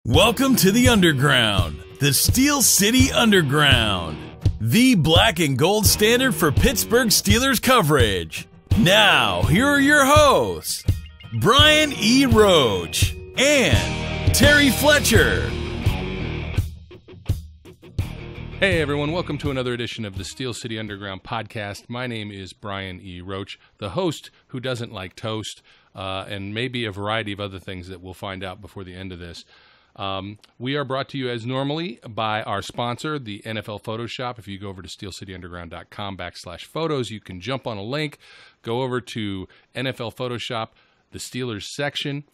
Welcome to the Underground, the Steel City Underground, the black and gold standard for Pittsburgh Steelers coverage. Now, here are your hosts, Brian E. Roach and Terry Fletcher. Hey everyone, welcome to another edition of the Steel City Underground podcast. My name is Brian E. Roach, the host who doesn't like toast, and maybe a variety of other things that we'll find out before the end of this. We are brought to you as normally by our sponsor, the NFL Photoshop. If you go over to steelcityunderground.com/photos, you can jump on a link, go over to NFL Photoshop, the Steelers section.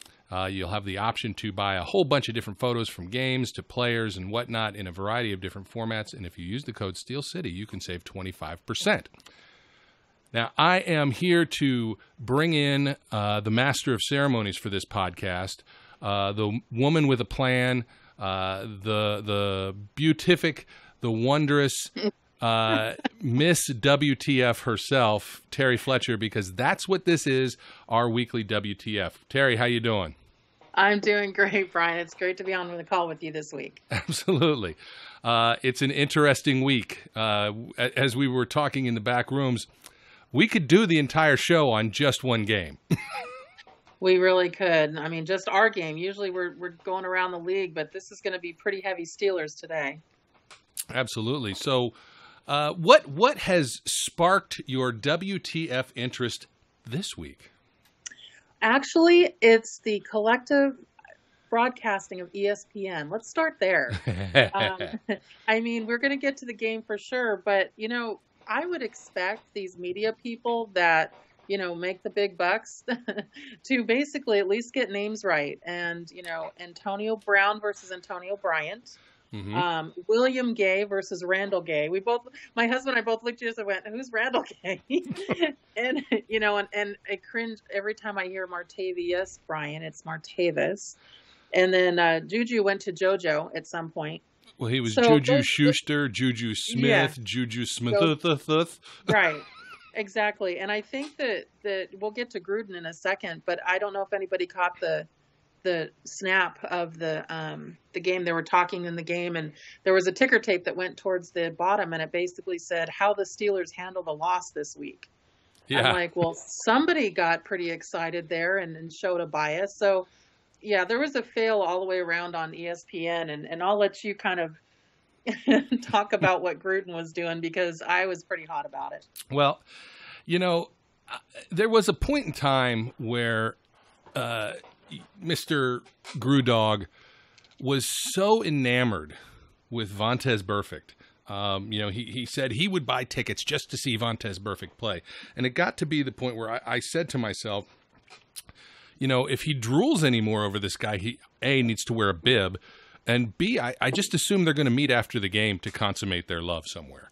You'll have the option to buy a whole bunch of different photos from games to players and whatnot in a variety of different formats. And if you use the code SteelCity, you can save 25%. Now, I am here to bring in the master of ceremonies for this podcast, the woman with a plan, the beatific, the wondrous Miss WTF herself, Terry Fletcher, because that's what this is, our weekly WTF. Terry, how you doing? I'm doing great, Brian. It's great to be on the call with you this week. Absolutely. It's an interesting week. As we were talking in the back rooms, we could do the entire show on just one game. We really could. I mean, just our game. Usually we're going around the league, but this is going to be pretty heavy Steelers today. Absolutely. So what has sparked your WTF interest this week? Actually, it's the collective broadcasting of ESPN. Let's start there. I mean, we're going to get to the game for sure, but, you know, I would expect these media people that, you know, make the big bucks to basically at least get names right. And, you know, Antonio Brown versus Antonio Bryant. Mm-hmm. William Gay versus Randall Gay. My husband and I both looked at us and went, "Who's Randall Gay?" And you know, and I cringe every time I hear Martavius Brian. It's Martavis. And then Juju went to JoJo at some point. Well, he was Juju Schuster, Juju Smith, yeah. Juju Smith. Right. Exactly. And I think that we'll get to Gruden in a second, but I don't know if anybody caught the snap of the game. They were talking in the game, and there was a ticker tape that went towards the bottom, and it basically said how the Steelers handled the loss this week. Yeah. I'm like, well, somebody got pretty excited there and showed a bias. So, yeah, there was a fail all the way around on ESPN, and I'll let you kind of talk about what Gruden was doing because I was pretty hot about it. Well, you know, there was a point in time where Mr. Grudog was so enamored with Vontaze Burfict. You know, he said he would buy tickets just to see Vontaze Burfict play. And it got to be the point where I said to myself, you know, if he drools anymore over this guy, he, A, needs to wear a bib, and B, I just assume they're going to meet after the game to consummate their love somewhere.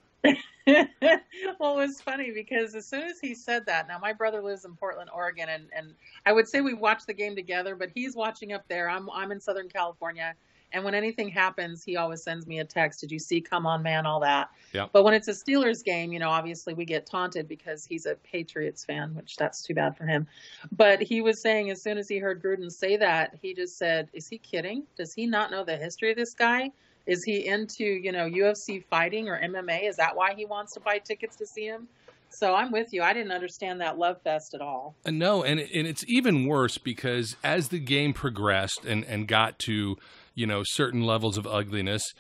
Well, it was funny because as soon as he said that, now my brother lives in Portland, Oregon, and I would say we watched the game together, but he's watching up there. I'm in Southern California, and when anything happens, he always sends me a text. Did you see? Come on, man, all that. Yeah. But when it's a Steelers game, you know, obviously we get taunted because he's a Patriots fan, which that's too bad for him. But he was saying as soon as he heard Gruden say that, he just said, "Is he kidding? Does he not know the history of this guy? Is he into, you know, UFC fighting or MMA? Is that why he wants to buy tickets to see him?" So I'm with you. I didn't understand that love fest at all. No, and it's even worse because as the game progressed and got to, you know, certain levels of ugliness,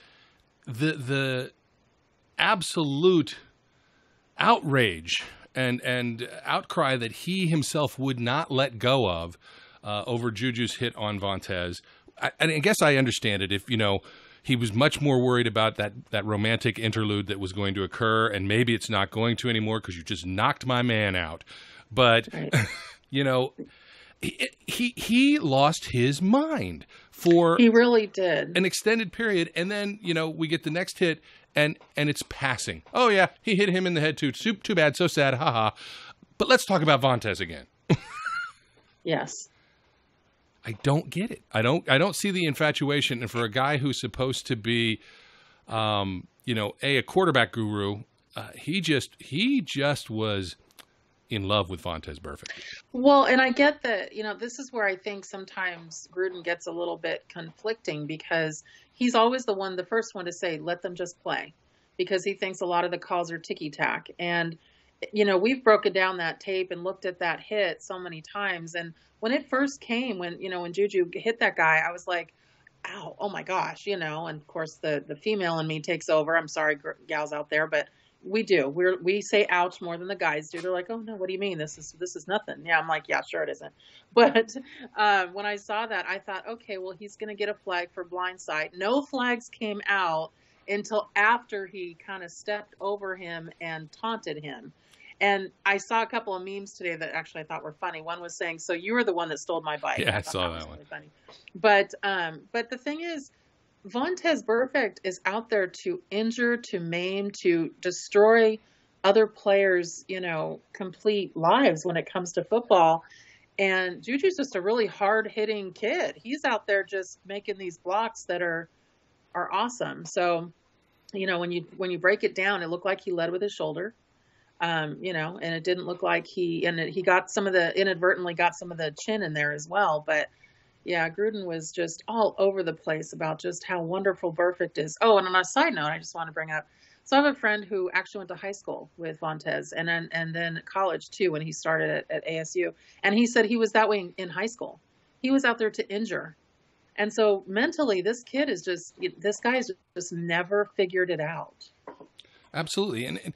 the absolute outrage and outcry that he himself would not let go of over Juju's hit on Vontaze. And I guess I understand it if, you know, he was much more worried about that romantic interlude that was going to occur, and maybe it's not going to anymore because you just knocked my man out. But, right. You know, he lost his mind for he really did an extended period, and then, you know, we get the next hit, and it's passing. Oh, yeah, he hit him in the head, too. Too bad, so sad, haha. But let's talk about Vontaze again. Yes. I don't get it. I don't see the infatuation. And for a guy who's supposed to be, you know, a quarterback guru, he just was in love with Vontaze Burfict. Well, and I get that, this is where I think sometimes Gruden gets a little bit conflicting because he's always the first one to say, let them just play, because he thinks a lot of the calls are ticky-tack. And, we've broken down that tape and looked at that hit so many times. And when it first came, when Juju hit that guy, I was like, ow, oh my gosh, and of course the female in me takes over. I'm sorry, gals out there, but we do. We say ouch more than the guys do. They're like, oh no, what do you mean? This is nothing. Yeah, I'm like, yeah, sure it isn't. But when I saw that, I thought, okay, well, he's going to get a flag for blindside. No flags came out until after he kind of stepped over him and taunted him. And I saw a couple of memes today that actually I thought were funny. One was saying, "So you were the one that stole my bike." Yeah, I saw that one. Really funny. But the thing is, Vontaze Burfict is out there to injure, to maim, to destroy other players', complete lives when it comes to football. And Juju's just a really hard-hitting kid. He's out there just making these blocks that are awesome. So, when you break it down, it looked like he led with his shoulder. And it didn't look like he got inadvertently got some of the chin in there as well. But yeah, Gruden was just all over the place about just how wonderful Burfict is. Oh, and on a side note, I just want to bring up, so I have a friend who actually went to high school with Vontaze and then college too, when he started at ASU. And he said he was that way in high school. He was out there to injure. And so mentally, this guy's just never figured it out. Absolutely. And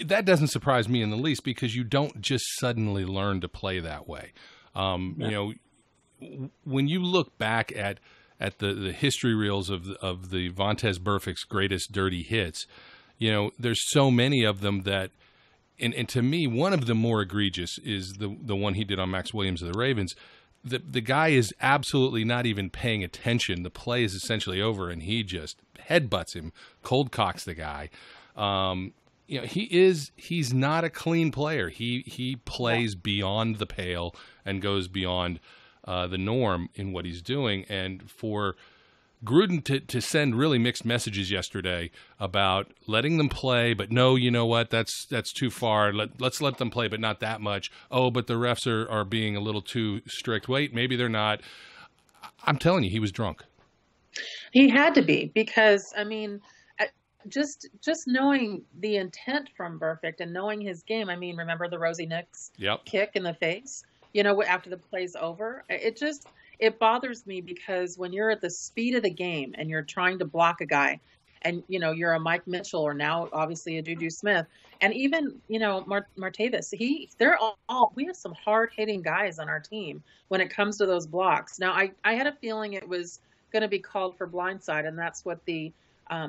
that doesn't surprise me in the least, because you don't just suddenly learn to play that way. When you look back at the history reels of the Vontaze Burfict's greatest dirty hits, there's so many of them that, and to me, one of the more egregious is the one he did on Max Williams of the Ravens. The guy is absolutely not even paying attention. The play is essentially over, and he just headbutts him, cold cocks the guy. He's not a clean player. He plays beyond the pale and goes beyond the norm in what he's doing. And for Gruden to send really mixed messages yesterday about letting them play, but no, you know what, that's too far. Let's let them play, but not that much. Oh, but the refs are being a little too strict. Wait, maybe they're not. I'm telling you, he was drunk. He had to be, because just knowing the intent from Burfict and knowing his game. Remember the Rosie Nix kick in the face, after the play's over? It bothers me, because when you're at the speed of the game and you're trying to block a guy, and, you're a Mike Mitchell, or now obviously a Juju Smith, and even, Martavis, we have some hard hitting guys on our team when it comes to those blocks. Now, I had a feeling it was going to be called for blindside, and that's what the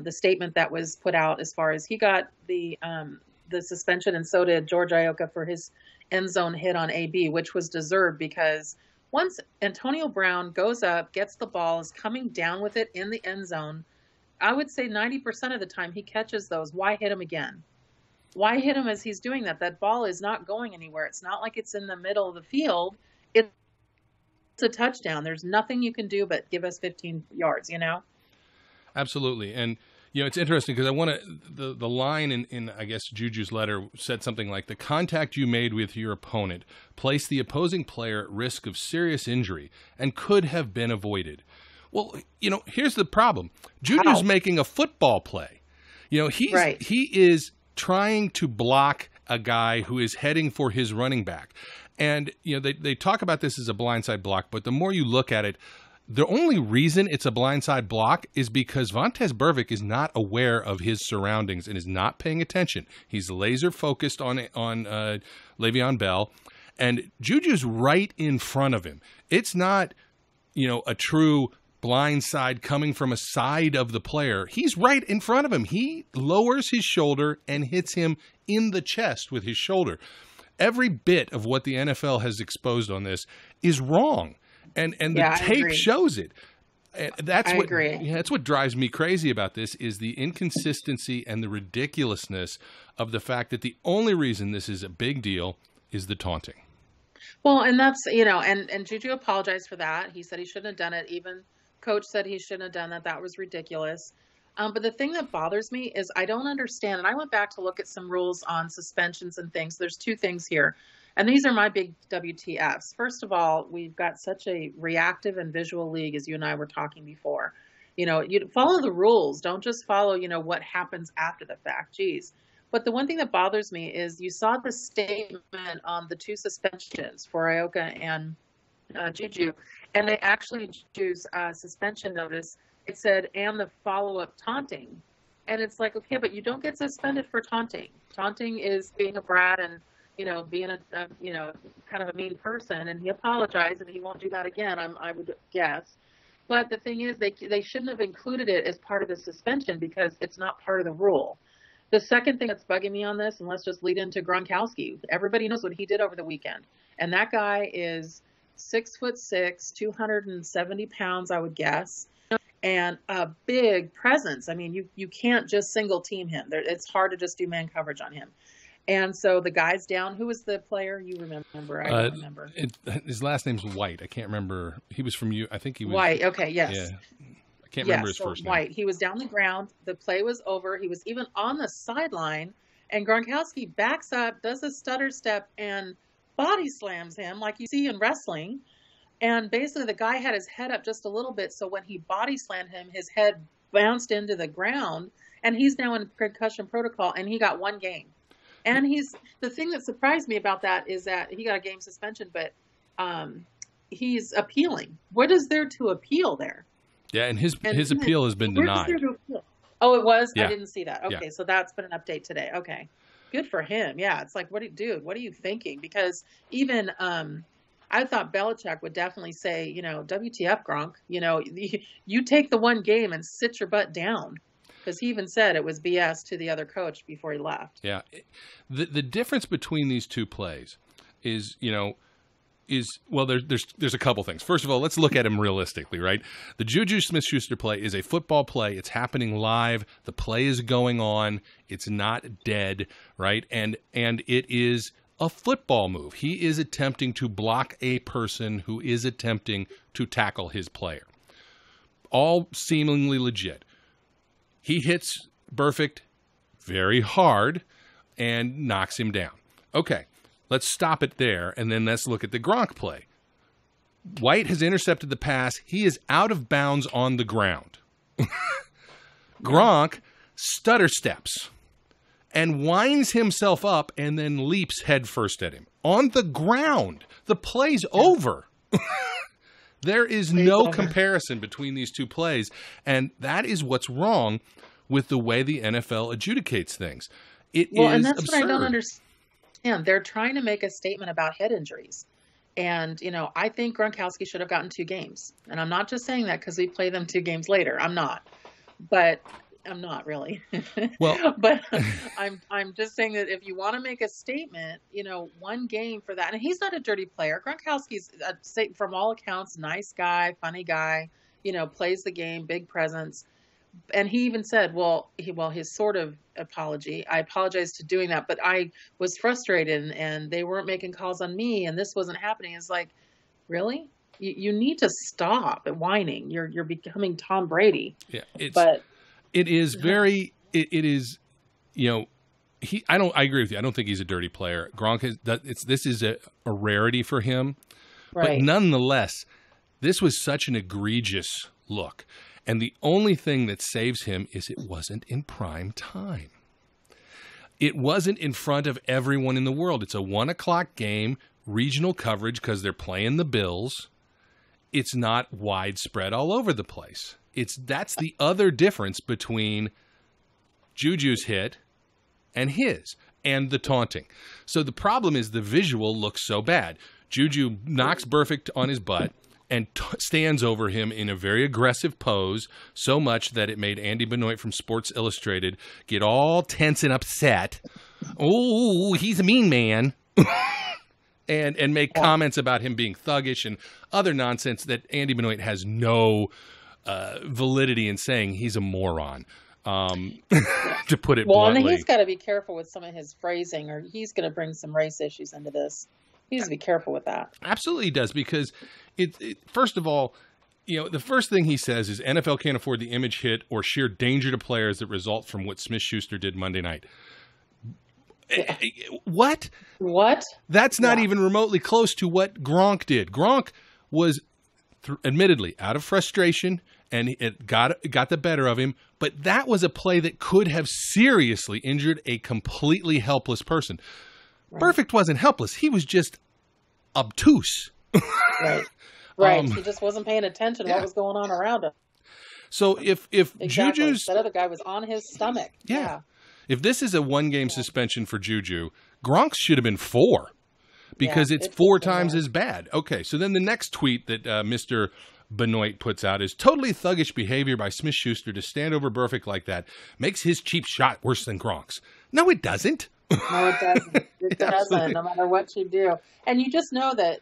statement that was put out, as far as he got the suspension, and so did George Iocca for his end zone hit on AB, which was deserved, because once Antonio Brown goes up, gets the ball, is coming down with it in the end zone, I would say 90% of the time he catches those. Why hit him again? Why hit him as he's doing that? That ball is not going anywhere. It's not like it's in the middle of the field. It's a touchdown. There's nothing you can do but give us 15 yards, Absolutely. And, it's interesting, because I want to, the line in, I guess, Juju's letter said something like, the contact you made with your opponent placed the opposing player at risk of serious injury and could have been avoided. Well, here's the problem. Juju's making a football play. He is trying to block a guy who is heading for his running back. And, they talk about this as a blindside block, but the more you look at it, the only reason it's a blindside block is because Vontaze Burfict is not aware of his surroundings and is not paying attention. He's laser focused on Le'Veon Bell, and Juju's right in front of him. It's not, a true blindside coming from a side of the player. He's right in front of him. He lowers his shoulder and hits him in the chest with his shoulder. Every bit of what the NFL has exposed on this is wrong. And the tape shows it. That's what drives me crazy about this, is the inconsistency and the ridiculousness of the fact that the only reason this is a big deal is the taunting. Well, and that's, and Juju apologized for that. He said he shouldn't have done it. Even Coach said he shouldn't have done that. That was ridiculous. But the thing that bothers me is I don't understand, and I went back to look at some rules on suspensions and things. There's two things here. And these are my big WTFs. First of all, we've got such a reactive and visual league, as you and I were talking before. You follow the rules. Don't just follow, what happens after the fact. Geez. But the one thing that bothers me is you saw the statement on the 2 suspensions for Ioka and Juju, and they actually choose suspension notice. It said, and the follow-up taunting. And it's like, okay, but you don't get suspended for taunting. Taunting is being a brat and, being a kind of a mean person. And he apologized, and he won't do that again, I would guess. But the thing is, they shouldn't have included it as part of the suspension because it's not part of the rule. The second thing that's bugging me on this, and let's just lead into Gronkowski. Everybody knows what he did over the weekend. And that guy is 6'6", 270 pounds, I would guess, and a big presence. I mean, you can't just single team him. It's hard to just do man coverage on him. And so the guy's down. Who was the player? You remember? I don't remember. His last name's White. I can't remember. He was from you. I think he was White. Okay, yes. Yeah. I can't remember his first name. White. He was down the ground. The play was over. He was even on the sideline. And Gronkowski backs up, does a stutter step, and body slams him like you see in wrestling. And basically the guy had his head up just a little bit. So when he body slammed him, his head bounced into the ground. And he's now in concussion protocol, and he got 1 game. And the thing that surprised me about that is that he got a game suspension, but he's appealing. What is there to appeal there? Yeah, and his appeal has been denied. Oh, it was? Yeah. I didn't see that. Okay, So that's been an update today. Okay, good for him. Yeah, it's like, what are you thinking? Because even I thought Belichick would definitely say, WTF, Gronk, you take the 1 game and sit your butt down. Because he even said it was BS to the other coach before he left. Yeah. The difference between these 2 plays is, there's a couple things. First of all, let's look at them realistically, right? The Juju Smith-Schuster play is a football play. It's happening live. The play is going on. It's not dead, right? And it is a football move. He is attempting to block a person who is attempting to tackle his player. All seemingly legit. He hits Burfict very hard and knocks him down. Okay, let's stop it there, and then let's look at the Gronk play. White has intercepted the pass. He is out of bounds on the ground. Gronk stutter steps and winds himself up and then leaps headfirst at him. On the ground. The play's over. There is no comparison between these 2 plays, and that is what's wrong with the way the NFL adjudicates things. And that's absurd. what I don't understand. They're trying to make a statement about head injuries. And, I think Gronkowski should have gotten 2 games. And I'm not just saying that because we play them 2 games later. I'm not. But I'm not really. Well, but I'm just saying that if you want to make a statement, 1 game for that. And he's not a dirty player. Gronkowski's, from all accounts, nice guy, funny guy, plays the game, big presence. And he even said, his sort of apology, I apologize to doing that, but I was frustrated and they weren't making calls on me and this wasn't happening. It's like, really? You need to stop whining. You're becoming Tom Brady. Yeah, it is I agree with you. I don't think he's a dirty player. Gronk this is a rarity for him. Right. But nonetheless, this was such an egregious look. And the only thing that saves him is it wasn't in prime time. It wasn't in front of everyone in the world. It's a 1:00 game, regional coverage because they're playing the Bills. It's not widespread all over the place. That's the other difference between Juju's hit and his, and the taunting. So the problem is the visual looks so bad. Juju knocks Burfict on his butt and stands over him in a very aggressive pose, so much that it made Andy Benoit from Sports Illustrated get all tense and upset. Oh, he's a mean man. and make comments about him being thuggish and other nonsense that Andy Benoit has no validity in saying. He's a moron, to put it bluntly. And he's got to be careful with some of his phrasing, or he's going to bring some race issues into this. He needs to be careful with that. Absolutely he does, because first of all, the first thing he says is NFL can't afford the image hit or sheer danger to players that result from what Smith-Schuster did Monday night. What? What? That's not even remotely close to what Gronk did. Gronk was admittedly out of frustration, and it got the better of him. But that was a play that could have seriously injured a completely helpless person. Right. Perfect wasn't helpless. He was just obtuse. Right. Right. He just wasn't paying attention to what was going on around him. So if Juju's... That other guy was on his stomach. Yeah. If this is a one-game suspension for Juju, Gronk should have been 4 because it's 4 times as bad. Okay, so then the next tweet that Mr. Benoit puts out is totally thuggish behavior by Smith-Schuster to stand over Burfict like that makes his cheap shot worse than Gronk's. No, it doesn't. No, it doesn't. It doesn't, no matter what you do. And you just know that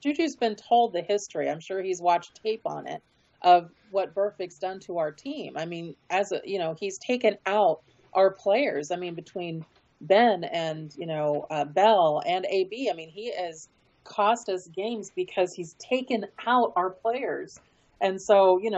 Juju's been told the history. I'm sure he's watched tape on it of what Burfict's done to our team. I mean, he's taken out our players. I mean, between Ben and, Bell and AB, I mean, he has cost us games because he's taken out our players. And so, he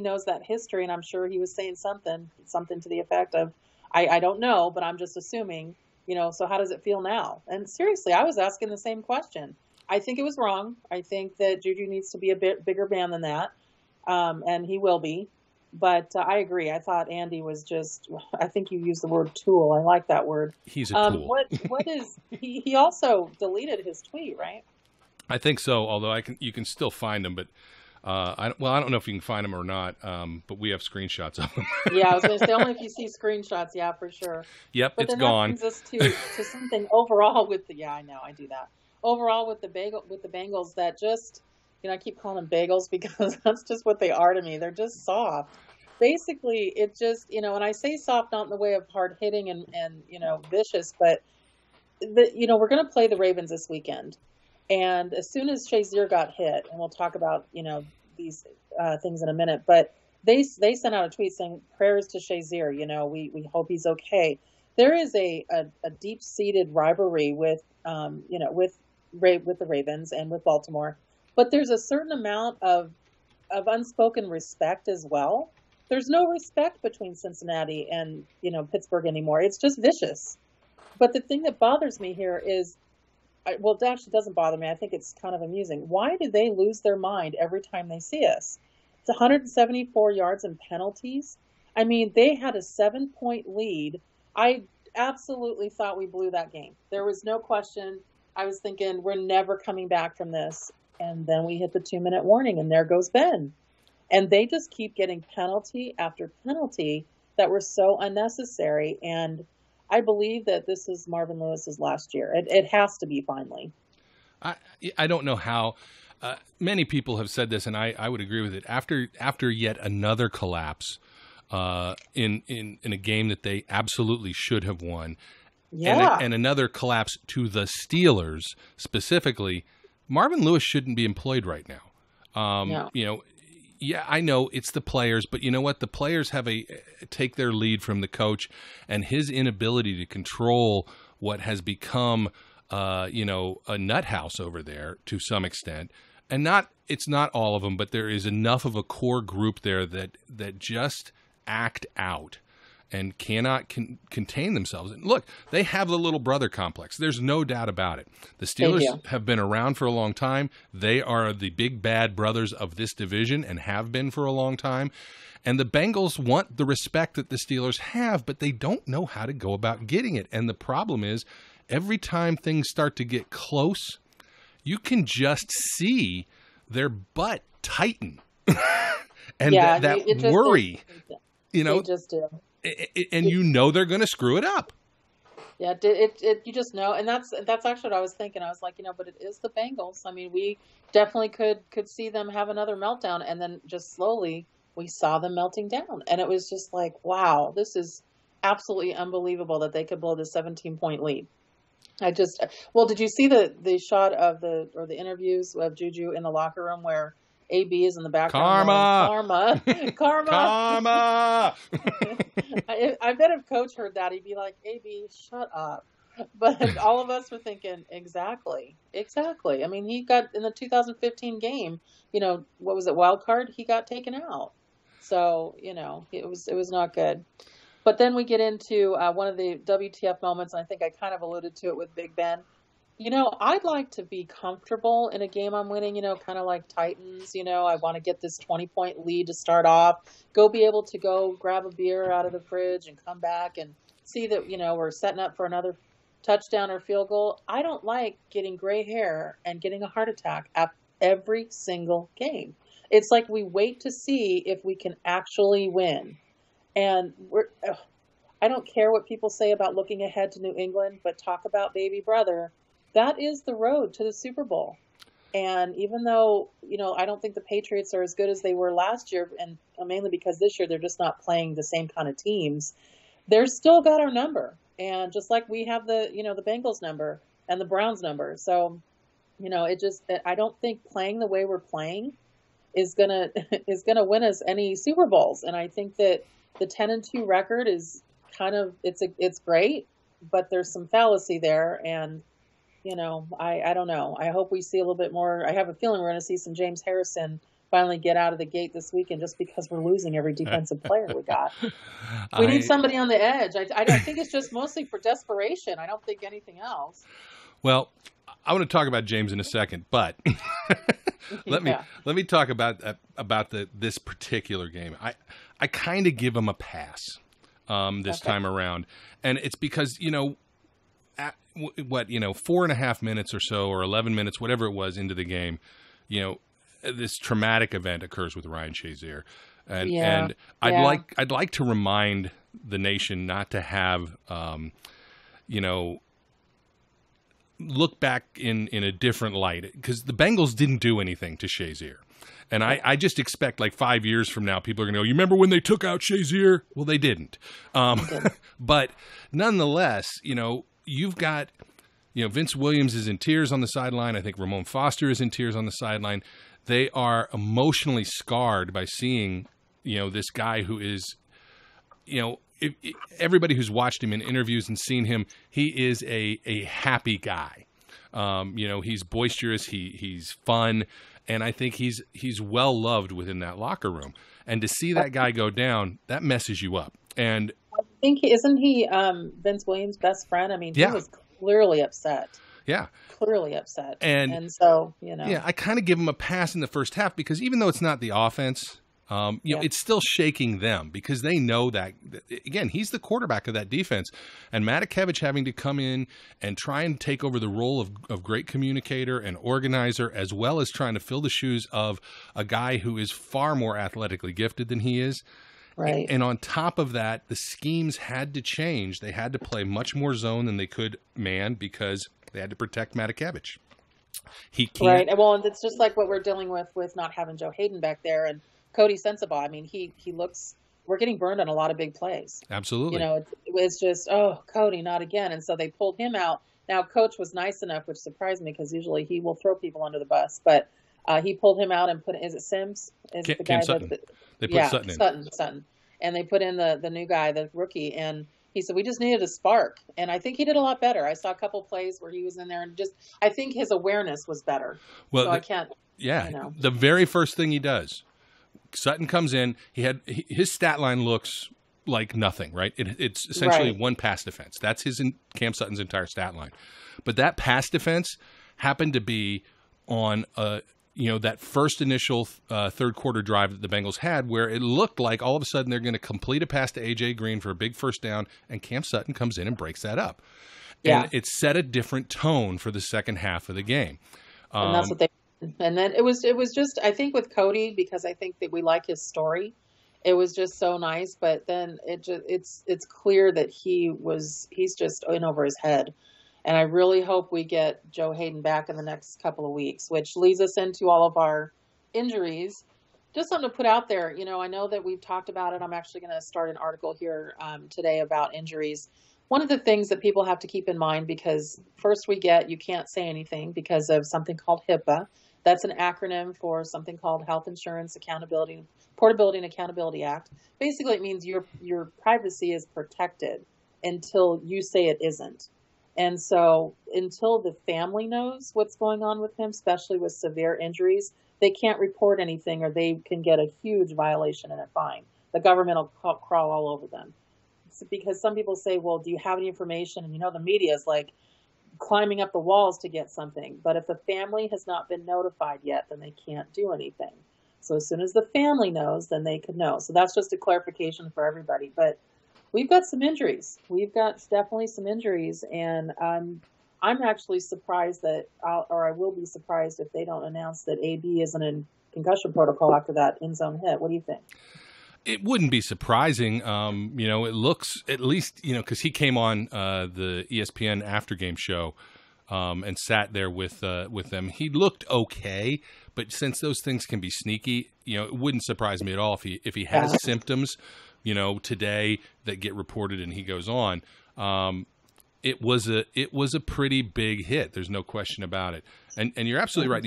knows that history, and I'm sure he was saying something to the effect of, I don't know, but I'm just assuming, so how does it feel now? And seriously, I was asking the same question. I think it was wrong. I think that Juju needs to be a bit bigger man than that. And he will be. But I agree. I thought Andy was I think you used the word tool. I like that word. He's a tool. What is, he also deleted his tweet, right? I think so, although you can still find him, but I don't know if you can find him or not, but we have screenshots of him. Yeah, I was going to say, only if you see screenshots, yeah, for sure. Yep, but it's then gone. That brings us to something overall with I know, I do that. Overall with the Bengals that just, I keep calling them bagels because that's just what they are to me. They're just soft. Basically, it just, and I say soft not in the way of hard hitting and vicious, but, we're going to play the Ravens this weekend. And as soon as Shazier got hit, and we'll talk about, these things in a minute, but they sent out a tweet saying prayers to Shazier, we hope he's okay. There is a deep-seated rivalry with the Ravens and with Baltimore, but there's a certain amount of unspoken respect as well. There's no respect between Cincinnati and, Pittsburgh anymore. It's just vicious. But the thing that bothers me here is, it actually doesn't bother me. I think it's kind of amusing. Why do they lose their mind every time they see us? It's 174 yards and penalties. I mean, they had a 7-point lead. I absolutely thought we blew that game. There was no question. I was thinking, we're never coming back from this. And then we hit the 2-minute warning, and there goes Ben. And they just keep getting penalty after penalty that were so unnecessary. And I believe that this is Marvin Lewis's last year. It has to be finally. I don't know how. Many people have said this, and I would agree with it. After yet another collapse in a game that they absolutely should have won, and another collapse to the Steelers specifically, Marvin Lewis shouldn't be employed right now. No. Yeah, I know it's the players, but you know what? The players take their lead from the coach, and his inability to control what has become, a nut house over there to some extent. And it's not all of them, but there is enough of a core group there that just act out and cannot contain themselves. And look, they have the little brother complex. There's no doubt about it. The Steelers have been around for a long time. They are the big bad brothers of this division and have been for a long time. And the Bengals want the respect that the Steelers have, but they don't know how to go about getting it. And the problem is, every time things start to get close, you can just see their butt tighten. And that worry, they just do. And they're going to screw it up. Yeah, you just know, and that's actually what I was thinking. I was like, but it is the Bengals. I mean, we definitely could see them have another meltdown, and then just slowly we saw them melting down, and it was just like, wow, this is absolutely unbelievable that they could blow the 17-point lead. Did you see the shot of the interviews of Juju in the locker room where AB is in the background? Karma. I bet if Coach heard that, he'd be like, AB, shut up. But all of us were thinking, exactly. I mean, he got in the 2015 game, what was it, wild card? He got taken out. So, it was not good. But then we get into one of the WTF moments, and I think I kind of alluded to it with Big Ben. I'd like to be comfortable in a game I'm winning, kind of like Titans. I want to get this 20-point lead to start off, be able to go grab a beer out of the fridge and come back and see that, we're setting up for another touchdown or field goal. I don't like getting gray hair and getting a heart attack at every single game. It's like we wait to see if we can actually win. And I don't care what people say about looking ahead to New England, but talk about baby brother. That is the road to the Super Bowl. And even though, I don't think the Patriots are as good as they were last year, and mainly because this year they're just not playing the same kind of teams, they're still got our number. And just like we have the Bengals number and the Browns number. So, I don't think playing the way we're playing is gonna win us any Super Bowls. And I think that the 10-2 record is kind of, it's great, but there's some fallacy there. And, I don't know. I hope we see a little bit more. I have a feeling we're going to see some James Harrison finally get out of the gate this weekend, just because we're losing every defensive player we got. We need somebody on the edge. I think it's just mostly for desperation. I don't think anything else. Well, I want to talk about James in a second, but let me talk about this particular game. I kind of give him a pass this time around, and it's because 4.5 minutes or so, or 11 minutes, whatever it was into the game, this traumatic event occurs with Ryan Shazier, and I'd like to remind the nation not to have look back in a different light, because the Bengals didn't do anything to Shazier. And I just expect, like, 5 years from now, people are going to go, you remember when they took out Shazier? Well, they didn't. But nonetheless, you've got, Vince Williams is in tears on the sideline. I think Ramon Foster is in tears on the sideline. They are emotionally scarred by seeing, this guy who is, everybody who's watched him in interviews and seen him, he is a happy guy. He's boisterous. He's fun. And I think he's well loved within that locker room. And to see that guy go down, that messes you up. And I think isn't he Vince Williams' best friend? I mean, he was clearly upset. Yeah, clearly upset. And so I kind of give him a pass in the first half, because even though it's not the offense, it's still shaking them, because they know that, again, he's the quarterback of that defense, and Matakevich having to come in and try and take over the role of great communicator and organizer, as well as trying to fill the shoes of a guy who is far more athletically gifted than he is. Right. And on top of that, the schemes had to change. They had to play much more zone than they could man, because they had to protect Matakevich. He can't. Right. Well, and it's just like what we're dealing with not having Joe Hayden back there, and Cody Sensabaugh. I mean, he looks, we're getting burned on a lot of big plays. Absolutely. It's just, Cody, not again. And so they pulled him out. Now, Coach was nice enough, which surprised me, because usually he will throw people under the bus. But he pulled him out and is it Sims? Is it the guy Sutton. They put Sutton in. Sutton. And they put in the new guy, the rookie. And he said, we just needed a spark. And I think he did a lot better. I saw a couple plays where he was in there, and I think his awareness was better. Well, so I can't. Yeah. The very first thing he does, Sutton comes in. His stat line looks like nothing, right? It's essentially one pass defense. That's Cam Sutton's entire stat line. But that pass defense happened to be on that first initial third quarter drive that the Bengals had, where it looked like all of a sudden they're going to complete a pass to A.J. Green for a big first down, and Cam Sutton comes in and breaks that up. Yeah. And it set a different tone for the second half of the game. And that's what they. And then it was just, I think, with Cody, because I think that we like his story, it was just so nice. But then it's clear that he's just in over his head. And I really hope we get Joe Hayden back in the next couple of weeks, which leads us into all of our injuries. Just something to put out there. I know that we've talked about it. I'm actually going to start an article here today about injuries. One of the things that people have to keep in mind, because first you can't say anything because of something called HIPAA. That's an acronym for something called Health Insurance Portability and Accountability Act. Basically, it means your privacy is protected until you say it isn't. And so until the family knows what's going on with him, especially with severe injuries, they can't report anything, or they can get a huge violation and a fine. The government will crawl all over them. because some people say, well, do you have any information? And the media is like climbing up the walls to get something. But if the family has not been notified yet, then they can't do anything. So as soon as the family knows, then they could know. So that's just a clarification for everybody. But we've got some injuries. We've got definitely some injuries, and I'm actually surprised that, I will be surprised if they don't announce that AB isn't in concussion protocol after that end zone hit. What do you think? It wouldn't be surprising. It looks, at least, because he came on the ESPN after game show and sat there with them. He looked okay, but since those things can be sneaky, it wouldn't surprise me at all if he has symptoms, today that get reported and he goes on. It was a pretty big hit. There's no question about it. And you're absolutely right.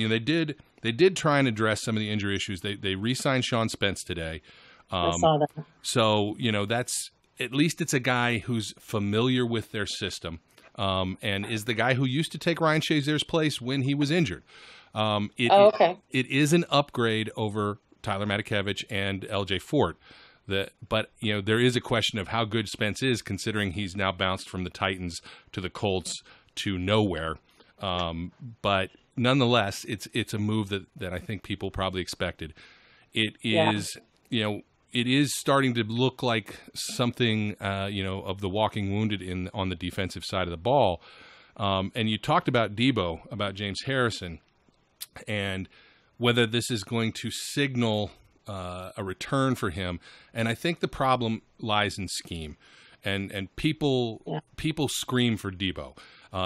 They did try and address some of the injury issues. They re-signed Sean Spence today. I saw that. So, that's, at least it's a guy who's familiar with their system, and is the guy who used to take Ryan Shazier's place when he was injured. Okay. It is an upgrade over Tyler Matakevich and LJ Fort. But there is a question of how good Spence is, considering he's now bounced from the Titans to the Colts to nowhere. But nonetheless, it's a move that I think people probably expected. It is, it is starting to look like something, of the walking wounded on the defensive side of the ball. And you talked about Debo, about James Harrison, and whether this is going to signal a return for him. And I think the problem lies in scheme. And people scream for Debo.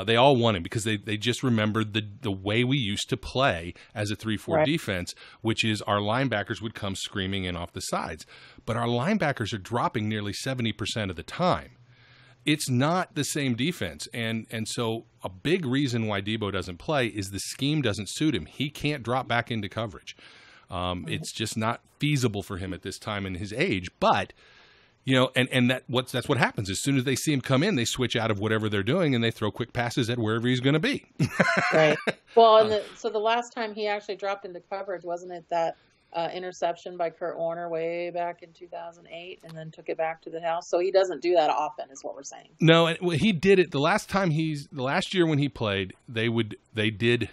They all want him because they just remembered the way we used to play as a 3-4 defense, which is our linebackers would come screaming in off the sides. But our linebackers are dropping nearly 70% of the time. It's not the same defense. And so a big reason why Debo doesn't play is the scheme doesn't suit him. He can't drop back into coverage. It's just not feasible for him at this time in his age. But that's what happens. As soon as they see him come in, they switch out of whatever they're doing and they throw quick passes at wherever he's going to be. Right. Well, so the last time he actually dropped into coverage, wasn't it that interception by Kurt Warner way back in 2008, and then took it back to the house? So he doesn't do that often, is what we're saying. No, he did it the last year when he played. They did.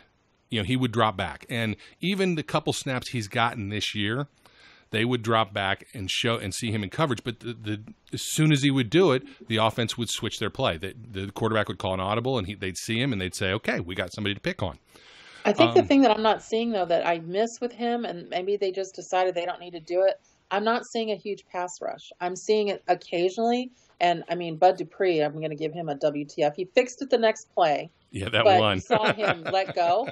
He would drop back, and even the couple snaps he's gotten this year, they would drop back and see him in coverage. But as soon as he would do it, the offense would switch their play. The quarterback would call an audible, and they'd see him, and they'd say, "Okay, we got somebody to pick on." I think the thing that I'm not seeing, though, that I miss with him, and maybe they just decided they don't need to do it, I'm not seeing a huge pass rush. I'm seeing it occasionally, and I mean, Bud Dupree, I'm going to give him a WTF. He fixed it the next play. Yeah, that but one. You saw him let go.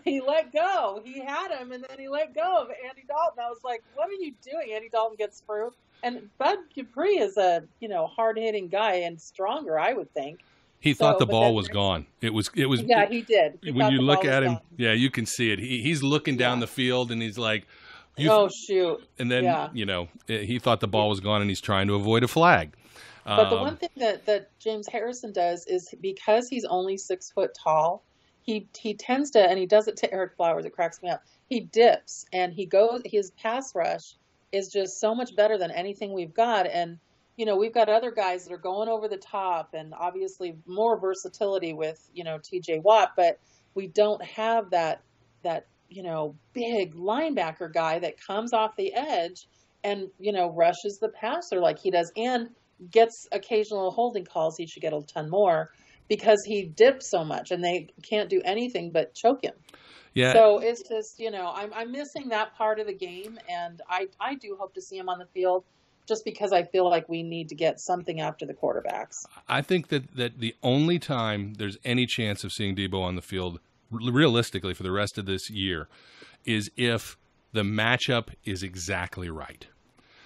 He let go. He had him, and then he let go of Andy Dalton. I was like, what are you doing? Andy Dalton gets through. And Bud Dupree is a, hard-hitting guy and stronger, I would think. He thought the ball was gone. It was. Yeah, he did. When you look at him, yeah, you can see it. He's looking down the field, and he's like, oh, shoot. And then, he thought the ball was gone, and he's trying to avoid a flag. But the one thing that James Harrison does is, because he's only 6 foot tall, he tends to, and he does it to Eric Flowers, it cracks me up. He dips, and his pass rush is just so much better than anything we've got. And, we've got other guys that are going over the top, and obviously more versatility with, TJ Watt, but we don't have that big linebacker guy that comes off the edge and, rushes the passer like he does, and gets occasional holding calls. He should get a ton more because he dips so much, and they can't do anything but choke him. Yeah. So it's just, I'm missing that part of the game, and I do hope to see him on the field, just because I feel like we need to get something after the quarterbacks. I think that the only time there's any chance of seeing Debo on the field realistically for the rest of this year is if the matchup is exactly right.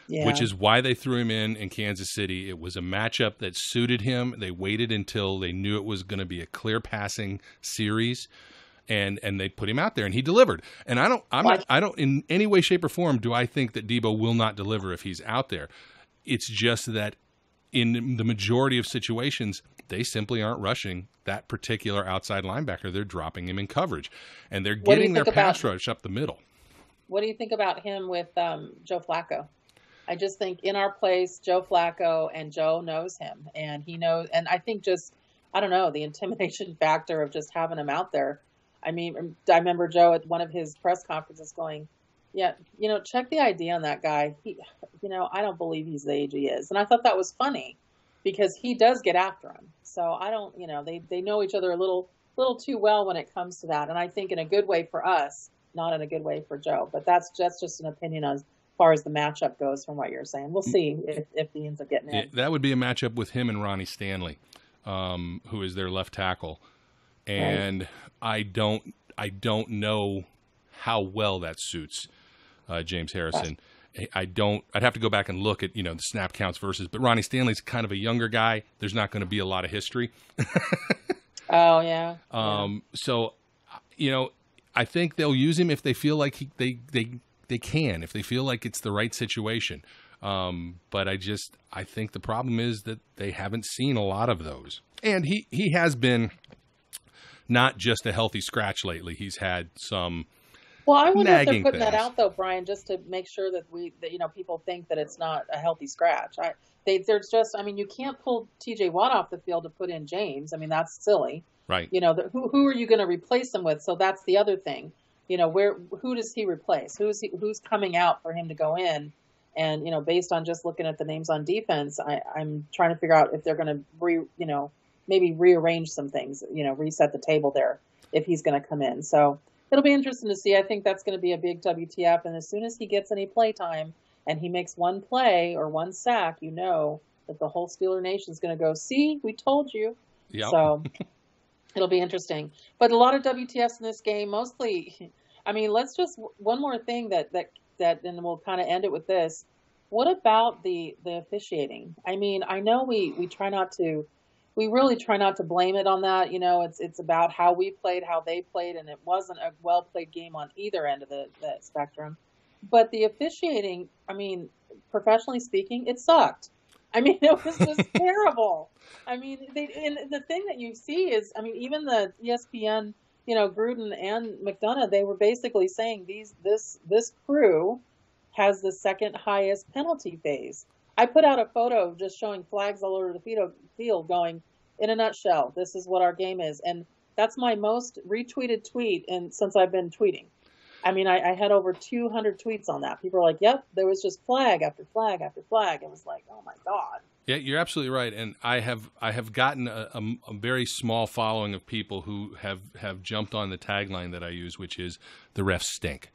Yeah. Which is why they threw him in Kansas City. It was a matchup that suited him. They waited until they knew it was going to be a clear passing series, and they put him out there, and he delivered. And I don't in any way, shape, or form do I think that Debo will not deliver if he's out there. It's just that in the majority of situations, they simply aren't rushing that particular outside linebacker. They're dropping him in coverage, and they're getting their pass rush up the middle. What do you think about him with Joe Flacco I just think in our place, Joe Flacco, and Joe knows him, and he knows, and I think just, I don't know, the intimidation factor of just having him out there. I mean, I remember Joe at one of his press conferences going, yeah, check the ID on that guy. I don't believe he's the age he is. And I thought that was funny because he does get after him. So I don't, they know each other a little too well when it comes to that. And I think in a good way for us, not in a good way for Joe. But that's just an opinion as far as the matchup goes from what you're saying. We'll see if he ends up getting in. That would be a matchup with him and Ronnie Stanley, who is their left tackle. And right. I don't know how well that suits James Harrison. I'd have to go back and look at, the snap counts versus, but Ronnie Stanley's kind of a younger guy. There's not going to be a lot of history. Oh, yeah. So, I think they'll use him if they feel like they can, if they feel like it's the right situation. But I think the problem is that they haven't seen a lot of those. And he has been not just a healthy scratch lately. He's had some Well, I wonder if they're putting things. that out though, Brian, just to make sure that people think that it's not a healthy scratch. You can't pull TJ Watt off the field to put in James. I mean, that's silly. Right. Who are you going to replace him with? So that's the other thing. Who does he replace? Who's coming out for him to go in? And, based on just looking at the names on defense, I'm trying to figure out if they're going to maybe rearrange some things, reset the table there if he's going to come in. So it'll be interesting to see. I think that's going to be a big WTF. And as soon as he gets any play time and he makes one play or one sack, that the whole Steeler Nation is going to go, see, we told you. Yep. So it'll be interesting. But a lot of WTFs in this game, mostly, let's just, one more thing that and we'll kind of end it with this. What about the officiating? I know we really try not to blame it on that. It's about how we played, how they played, and it wasn't a well-played game on either end of the spectrum. But the officiating, professionally speaking, it sucked. It was just terrible. And the thing that you see is, even the ESPN, Gruden and McDonough, they were basically saying this crew has the second highest penalty phase. I put out a photo just showing flags all over the field going, in a nutshell, this is what our game is. And that's my most retweeted tweet since I've been tweeting. I had over 200 tweets on that. People are like, yep, there was just flag after flag after flag. It was like, oh my God. Yeah, you're absolutely right. And I have gotten a very small following of people who have jumped on the tagline that I use, which is the refs stink.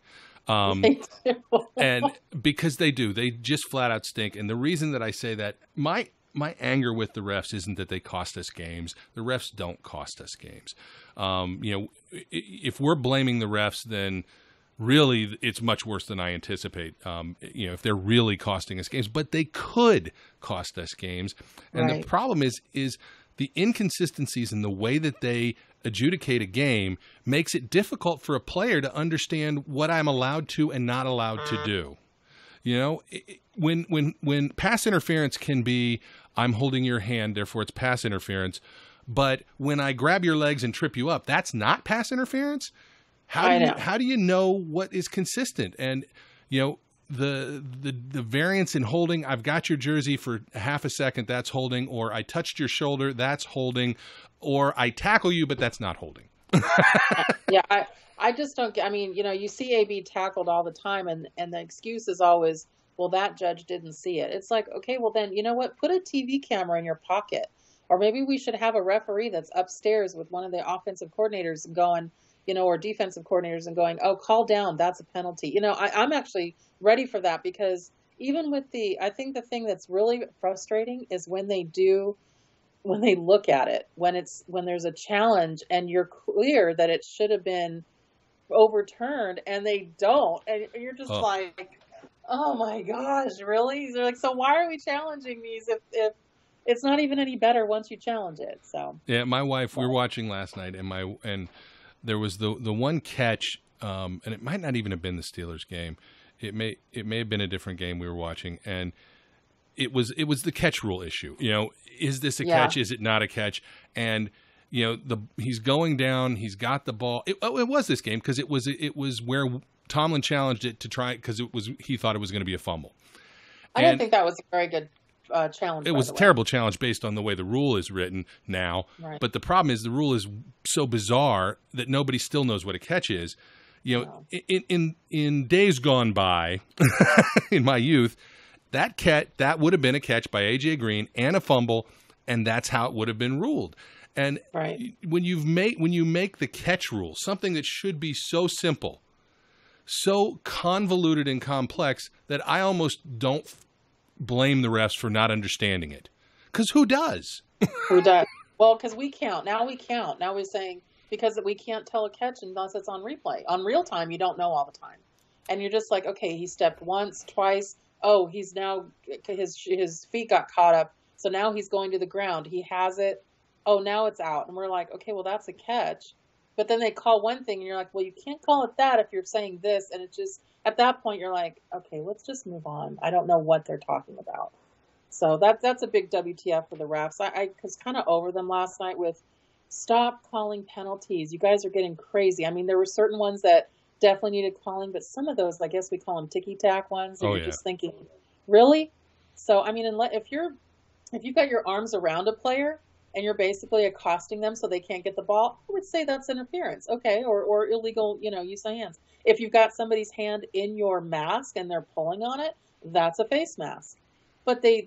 They do. And because they do, they just flat out stink. And the reason that I say that, my anger with the refs isn't that they cost us games. The refs don't cost us games. If we're blaming the refs, then really it's much worse than I anticipate. If they're really costing us games, but they could cost us games. And right. The problem is the inconsistencies in the way that they adjudicate a game makes it difficult for a player to understand what I'm allowed to and not allowed to do. When pass interference can be, I'm holding your hand, therefore it's pass interference. But when I grab your legs and trip you up, that's not pass interference. How do you know what is consistent? And the variance in holding, I've got your jersey for half a second, that's holding, or I touched your shoulder, that's holding, or I tackle you, but that's not holding. Yeah, I just don't get, you see AB tackled all the time, and the excuse is always, well, that judge didn't see it. It's like, okay, well then, you know what? Put a TV camera in your pocket. Or maybe we should have a referee that's upstairs with one of the offensive coordinators and going, or defensive coordinators and going, oh, call down, that's a penalty. I'm actually ready for that, because even with I think the thing that's really frustrating is when they look at it, when there's a challenge and you're clear that it should have been overturned and they don't, and you're just like, oh my gosh, really? They're like, so why are we challenging these if it's not even any better once you challenge it? So yeah, my wife, we were watching last night, and there was the one catch, and it might not even have been the Steelers game. It may have been a different game we were watching, and it was the catch rule issue. Is this a catch? Is it not a catch? And he's going down. He's got the ball. It was this game because it was where Tomlin challenged it to try, because he thought it was going to be a fumble. I didn't think that was a very good challenge. It was a terrible challenge based on the way the rule is written now. Right. But the problem is the rule is so bizarre that nobody still knows what a catch is. You know, in days gone by, in my youth, that would have been a catch by A.J. Green and a fumble, and that's how it would have been ruled. And when you make the catch rule something that should be so simple, so convoluted and complex that I almost don't blame the refs for not understanding it. Because who does? Who does? Well, because we count. Now we count. Now we're saying because we can't tell a catch unless it's on replay. On real time, you don't know all the time. And you're just like, okay, he stepped once, twice. Oh, he's now, his feet got caught up. So now he's going to the ground. He has it. Oh, now it's out. And we're like, okay, well, that's a catch. But then they call one thing and you're like, well, you can't call it that if you're saying this. And it just, at that point, you're like, okay, let's just move on. I don't know what they're talking about. So that's a big WTF for the refs. I was kind of over them last night with stop calling penalties. You guys are getting crazy. I mean, there were certain ones that definitely needed calling, but some of those, I guess we call them ticky-tack ones. And you're just thinking, really? So, I mean, if you've got your arms around a player and you're basically accosting them so they can't get the ball, I would say that's interference, okay, or illegal, use of hands. If you've got somebody's hand in your mask and they're pulling on it, that's a face mask. But they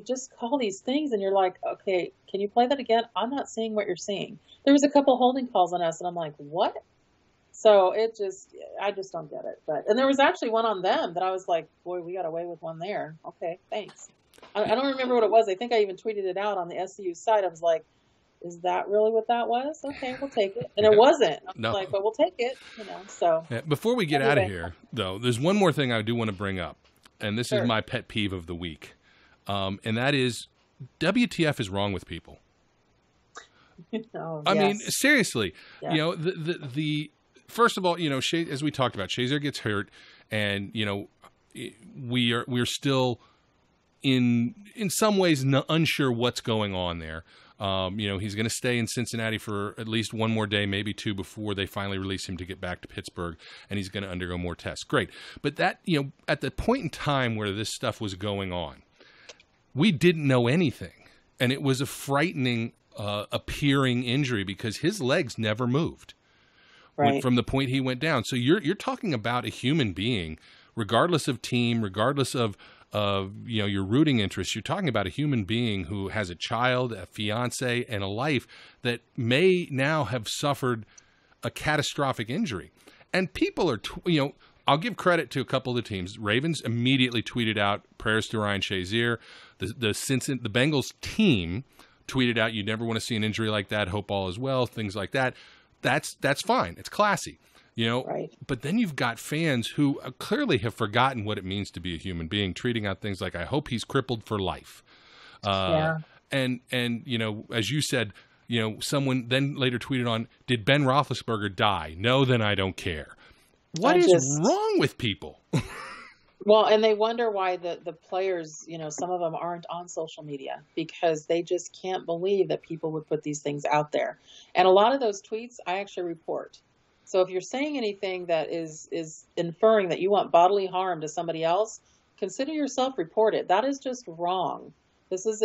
just call these things and you're like, okay, can you play that again? I'm not seeing what you're seeing. There was a couple holding calls on us and I'm like, what? So I just don't get it. And there was actually one on them that I was like, boy, we got away with one there. Okay, thanks. I don't remember what it was. I think I even tweeted it out on the SCU site. I was like, is that really what that was? Okay, we'll take it. And it wasn't. I was like, but we'll take it. So. Yeah, before we get out of here, though, there's one more thing I do want to bring up. And this is my pet peeve of the week. And that is WTF is wrong with people. I mean, seriously, the first of all, as we talked about, Shazier gets hurt and, we're still in some ways unsure what's going on there. He's going to stay in Cincinnati for at least one more day, maybe two, before they finally release him to get back to Pittsburgh, and he's going to undergo more tests. Great. But that, at the point in time where this stuff was going on, we didn't know anything. And it was a frightening appearing injury because his legs never moved from the point he went down. So you're talking about a human being, regardless of team, regardless of your rooting interests. You're talking about a human being who has a child, a fiance, and a life that may now have suffered a catastrophic injury. And people are, I'll give credit to a couple of the teams. Ravens immediately tweeted out prayers to Ryan Shazier. The Bengals team tweeted out, you never want to see an injury like that. Hope all is well. Things like that. That's fine. It's classy. But then you've got fans who clearly have forgotten what it means to be a human being, tweeting out things like, I hope he's crippled for life. And as you said, someone then later tweeted on, did Ben Roethlisberger die? No, then I don't care. What is wrong with people? Well, and they wonder why the players, some of them aren't on social media because they just can't believe that people would put these things out there. And a lot of those tweets I actually report. So if you're saying anything that is inferring that you want bodily harm to somebody else, consider yourself reported. That is just wrong. This is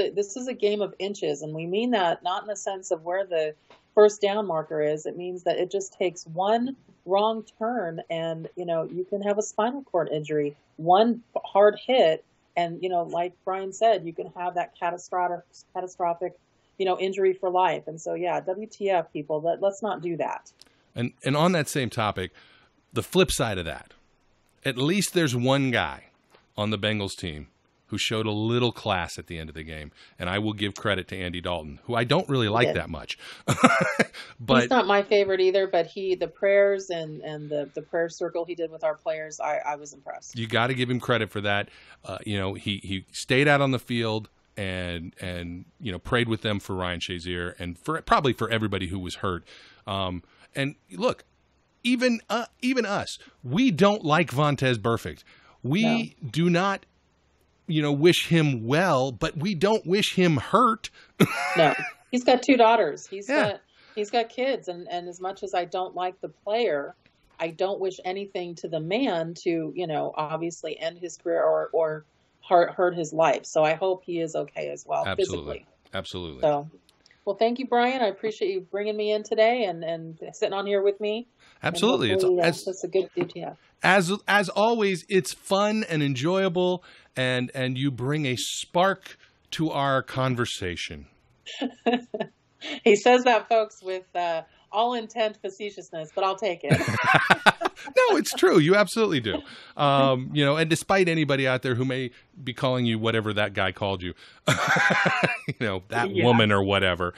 a game of inches, and we mean that not in the sense of where the first down marker is. It means that it just takes one wrong turn, and you can have a spinal cord injury, one hard hit, and like Brian said, you can have that catastrophic injury for life. And so WTF, people, let's not do that. And on that same topic, the flip side of that, at least there's one guy on the Bengals team who showed a little class at the end of the game. And I will give credit to Andy Dalton, who I don't really like that much. But he's not my favorite either, but the prayers and the prayer circle he did with our players, I was impressed. You got to give him credit for that. He stayed out on the field and prayed with them for Ryan Shazier and probably for everybody who was hurt. And look, even us, we don't like Vontaze Burfict. We do not, wish him well, but we don't wish him hurt. No, he's got two daughters. He's got kids, and as much as I don't like the player, I don't wish anything to the man to, obviously end his career or hurt his life. So I hope he is okay as well. Absolutely. Physically. Absolutely. So, well, thank you, Brian. I appreciate you bringing me in today and sitting on here with me. Absolutely. It's a good WTF. As always, it's fun and enjoyable, and you bring a spark to our conversation. He says that, folks, with all intent facetiousness, but I'll take it. No, it's true. You absolutely do. And despite anybody out there who may be calling you whatever that guy called you, that woman or whatever,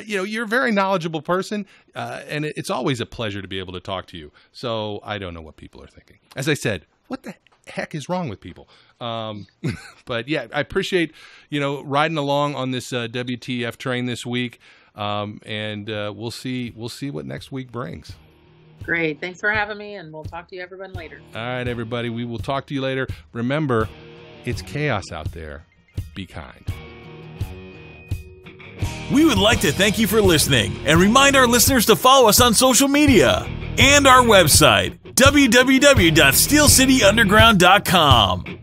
you're a very knowledgeable person, and it's always a pleasure to be able to talk to you. So I don't know what people are thinking. As I said, what the heck is wrong with people? But yeah, I appreciate, riding along on this WTF train this week. And we'll see what next week brings. Great. Thanks for having me, and we'll talk to you everyone later. All right, everybody. We will talk to you later. Remember, it's chaos out there. Be kind. We would like to thank you for listening and remind our listeners to follow us on social media and our website, www.steelcityunderground.com.